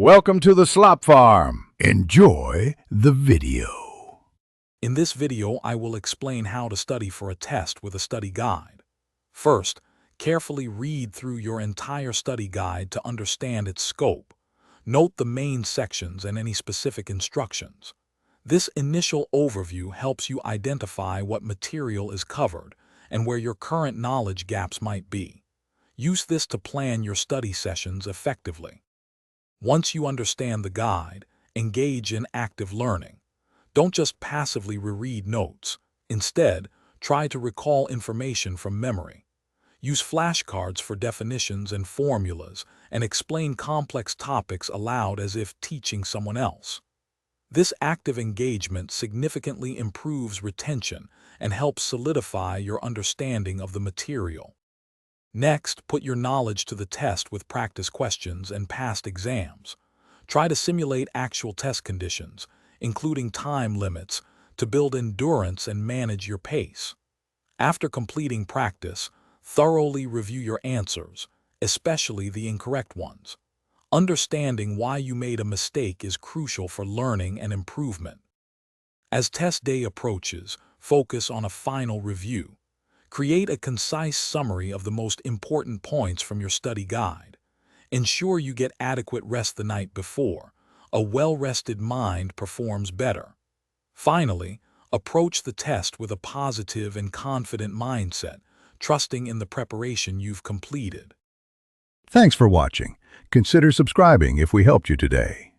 Welcome to the Slop Farm. Enjoy the video. In this video, I will explain how to study for a test with a study guide. First, carefully read through your entire study guide to understand its scope. Note the main sections and any specific instructions. This initial overview helps you identify what material is covered and where your current knowledge gaps might be. Use this to plan your study sessions effectively. Once you understand the guide, engage in active learning. Don't just passively reread notes. Instead, try to recall information from memory. Use flashcards for definitions and formulas, and explain complex topics aloud as if teaching someone else. This active engagement significantly improves retention and helps solidify your understanding of the material. Next, put your knowledge to the test with practice questions and past exams. Try to simulate actual test conditions, including time limits, to build endurance and manage your pace. After completing practice, thoroughly review your answers, especially the incorrect ones. Understanding why you made a mistake is crucial for learning and improvement. As test day approaches, focus on a final review. Create a concise summary of the most important points from your study guide. Ensure you get adequate rest the night before. A well-rested mind performs better. Finally, approach the test with a positive and confident mindset, trusting in the preparation you've completed. Thanks for watching. Consider subscribing if we helped you today.